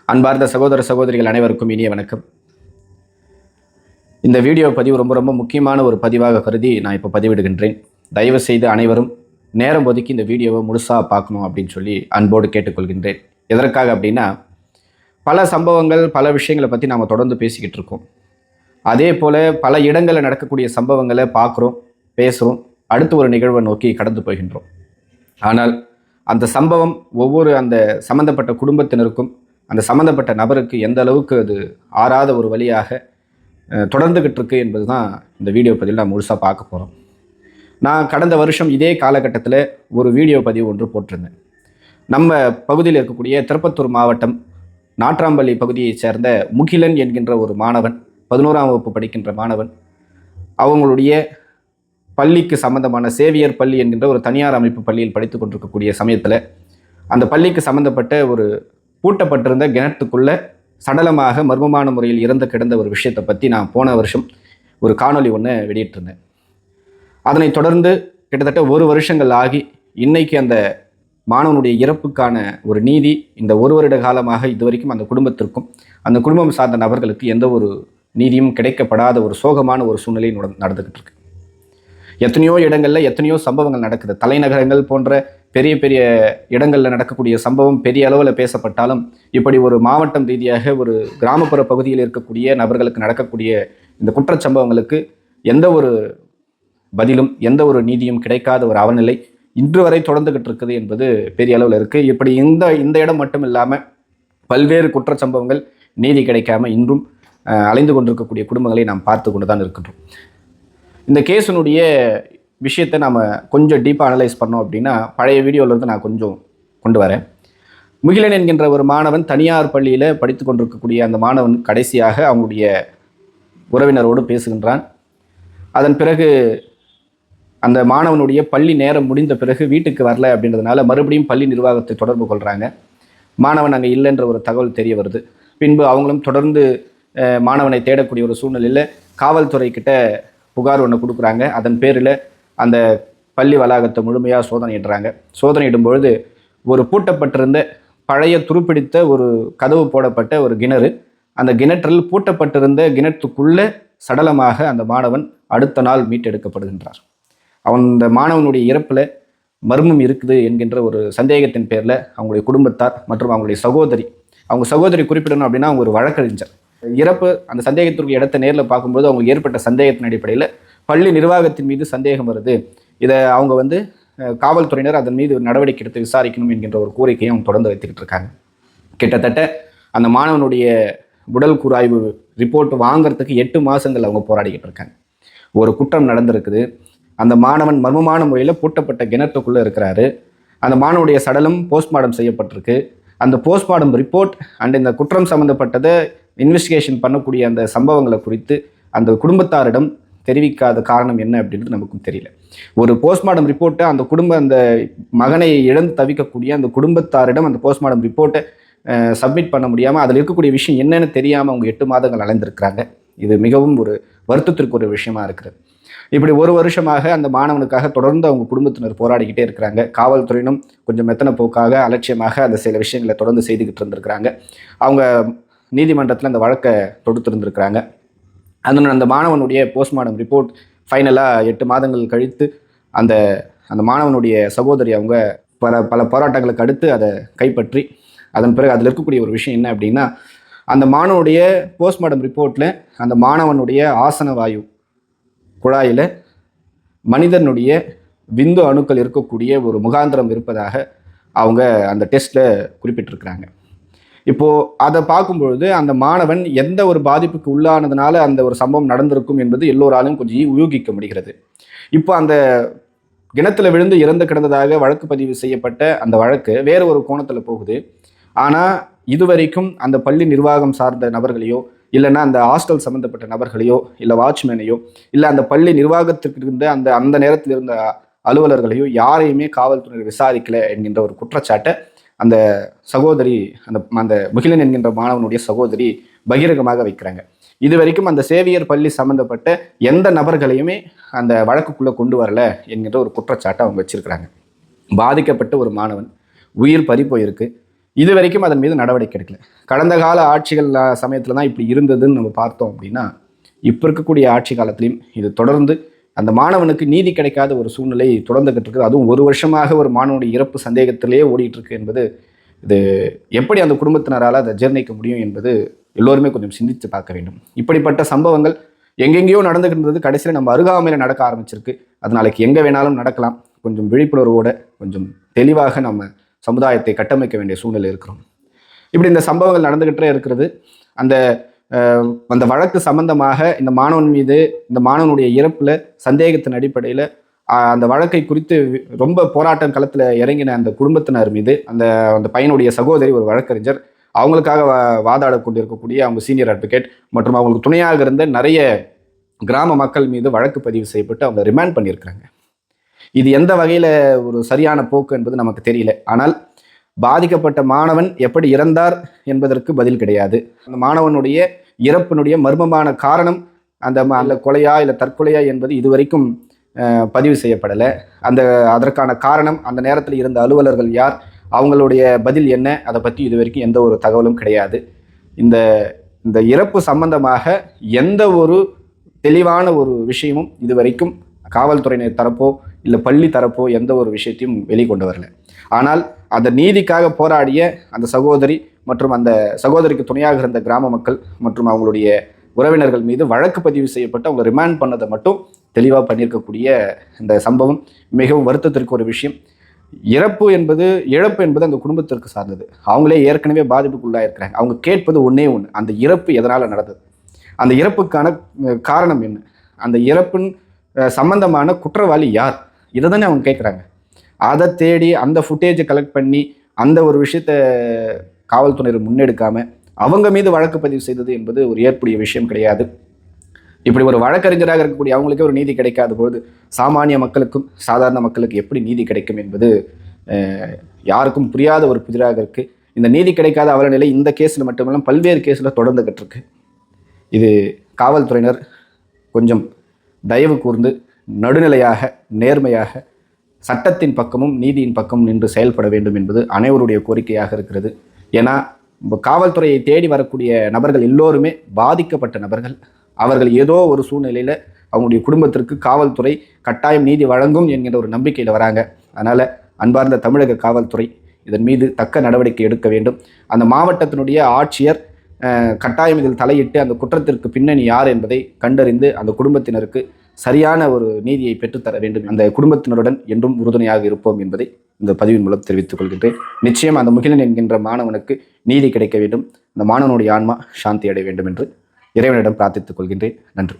அன்பார்ந்த சகோதர சகோதரிகள் அனைவருக்கும் இனிய வணக்கம். இந்த வீடியோ பதிவு ரொம்ப முக்கியமான ஒரு பதிவாக கருதி நான் இப்போ பதிவிடுகின்றேன். தயவு செய்து அனைவரும் நேரம் ஒதுக்கி இந்த வீடியோவை முழுசாக பார்க்கணும் அப்படின்னு சொல்லி அன்போடு கேட்டுக்கொள்கின்றேன். எதற்காக அப்படின்னா, பல சம்பவங்கள் பல விஷயங்களை பற்றி நாம் தொடர்ந்து பேசிக்கிட்டு இருக்கோம். அதே போல் பல இடங்களில் நடக்கக்கூடிய சம்பவங்களை பார்க்குறோம், பேசுகிறோம், அடுத்து ஒரு நிகழ்வை நோக்கி கடந்து போகின்றோம். ஆனால் அந்த சம்பவம் ஒவ்வொரு அந்த சம்பந்தப்பட்ட குடும்பத்தினருக்கும் அந்த சம்மந்தப்பட்ட நபருக்கு எந்த அளவுக்கு அது ஆறாத ஒரு வழியாக தொடர்ந்துகிட்டு இருக்கு என்பது தான் இந்த வீடியோ பதிவில் நான் முழுசாக பார்க்க போகிறோம். நான் கடந்த வருஷம் இதே காலகட்டத்தில் ஒரு வீடியோ பதிவு ஒன்று போட்டிருந்தேன். நம்ம பகுதியில் இருக்கக்கூடிய திருப்பத்தூர் மாவட்டம் நாட்ராம்பள்ளி பகுதியைச் சேர்ந்த முகிலன் என்கின்ற ஒரு மாணவன், 11ஆம் வகுப்பு படிக்கின்ற மாணவன், அவங்களுடைய பள்ளிக்கு சம்பந்தமான சேவியர் பள்ளி என்கின்ற ஒரு தனியார் அமைப்பு பள்ளியில் படித்து கொண்டிருக்கக்கூடிய சமயத்தில் அந்த பள்ளிக்கு சம்பந்தப்பட்ட ஒரு பூட்டப்பட்டிருந்த கிணத்துக்குள்ள சடலமாக மர்மமான முறையில் இறந்து கிடந்த ஒரு விஷயத்தை பற்றி நான் போன வருஷம் ஒரு காணொலி ஒன்று வெளியிட்டிருந்தேன். அதனைத் தொடர்ந்து கிட்டத்தட்ட 1 வருஷங்கள் ஆகி இன்னைக்கு அந்த மாணவனுடைய இறப்புக்கான ஒரு நீதி இந்த 1 வருட காலமாக இதுவரைக்கும் அந்த குடும்பத்திற்கும் அந்த குடும்பம் சார்ந்த நபர்களுக்கு எந்த ஒரு நீதியும் கிடைக்கப்படாத ஒரு சோகமான ஒரு சூழ்நிலை நடந்துக்கிட்டு இருக்கு. எத்தனையோ இடங்களில் எத்தனையோ சம்பவங்கள் நடக்குது. தலைநகரங்கள் போன்ற பெரிய பெரிய இடங்களில் நடக்கக்கூடிய சம்பவம் பெரிய அளவில் பேசப்பட்டாலும், இப்படி ஒரு மாவட்டம் ரீதியாக ஒரு கிராமப்புற பகுதியில் இருக்கக்கூடிய நபர்களுக்கு நடக்கக்கூடிய இந்த குற்றச்சம்பவங்களுக்கு எந்த ஒரு பதிலும் எந்த ஒரு நீதியும் கிடைக்காத ஒரு அவநிலை இன்று வரை தொடர்ந்துகிட்டு இருக்குது என்பது பெரிய அளவில் இருக்குது. இப்படி இந்த இடம் மட்டும் இல்லாமல் பல்வேறு குற்றச்சம்பவங்கள் நீதி கிடைக்காம இன்றும் அலைந்து கொண்டிருக்கக்கூடிய குடும்பங்களை நாம் பார்த்து கொண்டு தான் இருக்கின்றோம். இந்த கேஸினுடைய விஷயத்தை நாம் கொஞ்சம் டீப்பாக அனலைஸ் பண்ணோம் அப்படின்னா, பழைய வீடியோவிலேருந்து நான் கொஞ்சம் கொண்டு வரேன். முகிலன் என்கின்ற ஒரு மாணவன் தனியார் பள்ளியில் படித்து கொண்டிருக்கக்கூடிய அந்த மாணவன் கடைசியாக அவங்களுடைய உறவினரோடு பேசுகின்றான். அதன் பிறகு அந்த மாணவனுடைய பள்ளி நேரம் முடிந்த பிறகு வீட்டுக்கு வரல அப்படின்றதுனால மறுபடியும் பள்ளி நிர்வாகத்தை தொடர்பு கொள்கிறாங்க. மாணவன் அங்கே இல்லைன்ற ஒரு தகவல் தெரிய வருது. பின்பு அவங்களும் தொடர்ந்து மாணவனை தேடக்கூடிய ஒரு சூழ்நிலையில் காவல்துறைக்கிட்ட புகார் ஒன்று கொடுக்குறாங்க. அதன் பேரில் அந்த பள்ளி வளாகத்தை முழுமையாக சோதனையிடுறாங்க. சோதனையிடும் பொழுது ஒரு பூட்டப்பட்டிருந்த பழைய துருப்பிடித்த ஒரு கதவு போடப்பட்ட ஒரு கிணறு, அந்த கிணற்றில் பூட்டப்பட்டிருந்த கிணற்றுக்குள்ளே சடலமாக அந்த மாணவன் அடுத்த நாள் மீட்டெடுக்கப்படுகின்றார். அந்த மாணவனுடைய இறப்பில் மர்மம் இருக்குது என்கின்ற ஒரு சந்தேகத்தின் பேரில் அவங்களுடைய குடும்பத்தார் மற்றும் அவங்களுடைய சகோதரி குறிப்பிடணும் அப்படின்னா அவங்க ஒரு வழக்கறிஞர். இறப்பு அந்த சந்தேகத்திற்கு இடத்தை நேரில் பார்க்கும்போது அவங்களுக்கு ஏற்பட்ட சந்தேகத்தின் அடிப்படையில் பள்ளி நிர்வாகத்தின் மீது சந்தேகம் வருது. இதை அவங்க காவல்துறையினர் அதன் மீது நடவடிக்கை எடுத்து விசாரிக்கணும் என்கின்ற ஒரு கோரிக்கையை அவங்க தொடர்ந்து வைத்துக்கிட்டு இருக்காங்க. கிட்டத்தட்ட அந்த மாணவனுடைய உடல் கூராய்வு ரிப்போர்ட் வாங்கிறதுக்கு 8 மாதங்கள் அவங்க போராடிக்கிட்டு இருக்காங்க. ஒரு குற்றம் நடந்திருக்குது. அந்த மாணவன் மர்மமான முறையில் பூட்டப்பட்ட கிணற்றுக்குள்ளே இருக்கிறாரு. அந்த மாணவனுடைய சடலம் போஸ்ட்மார்ட்டம் செய்யப்பட்டிருக்கு. அந்த போஸ்ட்மார்ட்டம் ரிப்போர்ட் அண்ட் இந்த குற்றம் சம்மந்தப்பட்டதை இன்வெஸ்டிகேஷன் பண்ணக்கூடிய அந்த சம்பவங்களை குறித்து அந்த குடும்பத்தாரிடம் தெரிவிக்காத காரணம் என்ன அப்படின்றது நமக்கும் தெரியல. ஒரு போஸ்ட்மார்ட்டம் ரிப்போர்ட்டை அந்த மகனை இழந்து தவிக்கக்கூடிய அந்த குடும்பத்தாரிடம் அந்த போஸ்ட்மார்ட்டம் ரிப்போர்ட்டை சப்மிட் பண்ண முடியாமல் அதில் இருக்கக்கூடிய விஷயம் என்னென்னு தெரியாமல் அவங்க 8 மாதங்கள் அலைந்திருக்கிறாங்க. இது மிகவும் ஒரு வருத்தத்திற்கு ஒரு விஷயமா இருக்குது. இப்படி 1 வருஷமாக அந்த மாணவனுக்காக தொடர்ந்து அவங்க குடும்பத்தினர் போராடிக்கிட்டே இருக்கிறாங்க. காவல்துறையினும் கொஞ்சம் மெத்தன போக்காக அலட்சியமாக அந்த சில விஷயங்களை தொடர்ந்து செய்துக்கிட்டு இருந்திருக்கிறாங்க. அவங்க நீதிமன்றத்தில் அந்த வழக்கை தொடுத்திருந்திருக்கிறாங்க. அந்த மாணவனுடைய போஸ்ட்மார்ட்டம் ரிப்போர்ட் ஃபைனலாக 8 மாதங்கள் கழித்து அந்த மாணவனுடைய சகோதரி அவங்க பல போராட்டங்களுக்கு அடுத்து அதை கைப்பற்றி, அதன் பிறகு அதில் இருக்கக்கூடிய ஒரு விஷயம் என்ன அப்படின்னா, அந்த மாணவனுடைய போஸ்ட்மார்ட்டம் ரிப்போர்ட்டில் அந்த மாணவனுடைய ஆசன வாயு குழாயில் மனிதனுடைய விந்து அணுக்கள் இருக்கக்கூடிய ஒரு முகாந்திரம் இருப்பதாக அவங்க அந்த டெஸ்ட்டில் குறிப்பிட்டிருக்கிறாங்க. இப்போது அதை பார்க்கும்பொழுது அந்த மாணவன் எந்த ஒரு பாதிப்புக்கு உள்ளானதுனால அந்த ஒரு சம்பவம் நடந்திருக்கும் என்பது எல்லோராலும் கொஞ்சம் ஊகிக்க முடிகிறது. இப்போ அந்த கிணத்துல விழுந்து இறந்து கிடந்ததாக வழக்கு பதிவு செய்யப்பட்ட அந்த வழக்கு வேறு ஒரு கோணத்தில் போகுது. ஆனால் இதுவரைக்கும் அந்த பள்ளி நிர்வாகம் சார்ந்த நபர்களையோ, இல்லைன்னா அந்த ஹாஸ்டல் சம்மந்தப்பட்ட நபர்களையோ, இல்லை வாட்ச்மேனையோ, இல்லை அந்த பள்ளி நிர்வாகத்திற்கு இருந்த அந்த நேரத்தில் இருந்த அலுவலர்களையோ யாரையுமே காவல்துறை விசாரிக்கலை என்கின்ற ஒரு குற்றச்சாட்டை அந்த சகோதரி அந்த முகிலன் என்கின்ற மாணவனுடைய சகோதரி பகிரங்கமாக வைக்கிறாங்க. இது வரைக்கும் அந்த சேவியர் பள்ளி சம்மந்தப்பட்ட எந்த நபர்களையுமே அந்த வழக்குக்குள்ளே கொண்டு வரல என்கின்ற ஒரு குற்றச்சாட்டை அவங்க வச்சிருக்கிறாங்க. பாதிக்கப்பட்ட ஒரு மாணவன் உயிர் பறி போயிருக்கு. இது வரைக்கும் அதன் மீது நடவடிக்கை எடுக்கல. கடந்த கால ஆட்சிகள் சமயத்தில் தான் இப்படி இருந்ததுன்னு நம்ம பார்த்தோம் அப்படின்னா, இப்போ இருக்கக்கூடிய ஆட்சி காலத்திலையும் இது தொடர்ந்து அந்த மாணவனுக்கு நீதி கிடைக்காத ஒரு சூழ்நிலை தொடர்ந்துகிட்டு இருக்குது. அதுவும் ஒரு வருஷமாக ஒரு மாணவனுடைய இறப்பு சந்தேகத்திலேயே ஓடிட்டு இருக்கு என்பது, இது எப்படி அந்த குடும்பத்தினரால் அதை ஜீர்ணிக்க முடியும் என்பது எல்லோருமே கொஞ்சம் சிந்தித்து பார்க்க வேண்டும். இப்படிப்பட்ட சம்பவங்கள் எங்கெங்கேயோ நடந்துகின்றது, கடைசியில் நம்ம அருகாமையில் நடக்க ஆரம்பிச்சிருக்கு. அது நாளைக்கு எங்கே வேணாலும் நடக்கலாம். கொஞ்சம் விழிப்புணர்வோட கொஞ்சம் தெளிவாக நம்ம சமுதாயத்தை கட்டமைக்க வேண்டிய சூழ்நிலை இருக்கிறோம். இப்படி இந்த சம்பவங்கள் நடந்துகிட்டே இருக்கிறது. அந்த அந்த வழக்கு சம்பந்தமாக இந்த மாணவன் மீது, இந்த மாணவனுடைய இறப்புல சந்தேகத்தின் அடிப்படையில் அந்த வழக்கை குறித்து ரொம்ப போராட்டம் களத்தில் இறங்கின அந்த குடும்பத்தினர் மீது அந்த அந்த பையனுடைய சகோதரி ஒரு வழக்கறிஞர் அவங்களுக்காக வாதாட கொண்டிருக்கக்கூடிய அவங்க சீனியர் அட்வொகேட் மற்றும் அவங்களுக்கு துணையாக இருந்த நிறைய கிராம மக்கள் மீது வழக்கு பதிவு செய்யப்பட்டு அவங்க ரிமாண்ட் பண்ணியிருக்கிறாங்க. இது எந்த வகையில் ஒரு சரியான போக்கு என்பது நமக்கு தெரியல. ஆனால் பாதிக்கப்பட்ட மாணவன் எப்படி இறந்தார் என்பதற்கு பதில் கிடையாது. அந்த மாணவனுடைய இறப்பினுடைய மர்மமான காரணம் அந்த கொலையா இல்லை தற்கொலையா என்பது இதுவரைக்கும் பதிவு செய்யப்படலை. அதற்கான காரணம், அந்த நேரத்தில் இருந்த அலுவலர்கள் யார், அவங்களுடைய பதில் என்ன, அதை பற்றி இதுவரைக்கும் எந்த ஒரு தகவலும் கிடையாது. இந்த இந்த இறப்பு சம்பந்தமாக எந்த ஒரு தெளிவான ஒரு விஷயமும் இதுவரைக்கும் காவல்துறையினர் தரப்போ இல்லை பள்ளி தரப்போ எந்த ஒரு விஷயத்தையும் வெளிக்கொண்டு வரல. ஆனால் அந்த நீதிக்காக போராடிய அந்த சகோதரி மற்றும் அந்த சகோதரிக்கு துணையாக இருந்த கிராம மக்கள் மற்றும் அவங்களுடைய உறவினர்கள் மீது வழக்கு பதிவு செய்யப்பட்டு அவங்க ரிமாண்ட் பண்ணதை மட்டும் தெளிவாக பண்ணியிருக்கக்கூடிய இந்த சம்பவம் மிகவும் வருத்தத்திற்கு ஒரு விஷயம். இழப்பு என்பது அந்த குடும்பத்திற்கு சார்ந்தது. அவங்களே ஏற்கனவே பாதிப்புக்குள்ளாக இருக்கிறாங்க. அவங்க கேட்பது ஒன்றே ஒன்று, அந்த இறப்பு எதனால் நடந்தது, அந்த இறப்புக்கான காரணம் என்ன, அந்த இறப்பின் சம்பந்தமான குற்றவாளி யார், இதை தானே அவங்க கேட்குறாங்க. அதை தேடி அந்த ஃபுட்டேஜை கலெக்ட் பண்ணி அந்த ஒரு விஷயத்தை காவல்துறையினர் முன்னெடுக்காமல் அவங்க மீது வழக்கு பதிவு செய்தது என்பது ஒரு ஏற்புடைய விஷயம் கிடையாது. இப்படி ஒரு வழக்கறிஞராக இருக்கக்கூடிய அவங்களுக்கே ஒரு நீதி கிடைக்காத பொழுது சாமானிய மக்களுக்கும் சாதாரண மக்களுக்கு எப்படி நீதி கிடைக்கும் என்பது யாருக்கும் புரியாத ஒரு புதிராக இருக்குது. இந்த நீதி கிடைக்காத அவல நிலை இந்த கேஸில் மட்டுமல்ல பல்வேறு கேஸில் தொடர்ந்துகிட்டு இருக்கு. இது காவல்துறையினர் கொஞ்சம் தயவு கூர்ந்து நடுநிலையாக நேர்மையாக சட்டத்தின் பக்கமும் நீதியின் பக்கமும் நின்று செயல்பட வேண்டும் என்பது அனைவருடைய கோரிக்கையாக இருக்கிறது. ஏன்னா காவல்துறையை தேடி வரக்கூடிய நபர்கள் எல்லோருமே பாதிக்கப்பட்ட நபர்கள். அவர்கள் ஏதோ ஒரு சூழ்நிலையில் அவங்களுடைய குடும்பத்திற்கு காவல்துறை கட்டாயம் நீதி வழங்கும் என்கிற ஒரு நம்பிக்கையில் வராங்க. அதனால் அன்பார்ந்த தமிழக காவல்துறை இதன் மீது தக்க நடவடிக்கை எடுக்க வேண்டும். அந்த மாவட்டத்தினுடைய ஆட்சியர் கட்டாயம் இதில் தலையிட்டு அந்த குற்றத்திற்கு பின்னணி யார் என்பதை கண்டறிந்து அந்த குடும்பத்தினருக்கு சரியான ஒரு நீதியை பெற்றுத்தர வேண்டும். அந்த குடும்பத்தினருடன் என்றும் உறுதுணையாக இருப்போம் என்பதை இந்த பதிவின் மூலம் தெரிவித்துக் கொள்கின்றேன். நிச்சயம் அந்த முகிலன் என்கின்ற மாணவனுக்கு நீதி கிடைக்க வேண்டும். அந்த மாணவனுடைய ஆன்மா சாந்தி அடைய வேண்டும் என்று இறைவனிடம் பிரார்த்தித்துக் கொள்கின்றேன். நன்றி.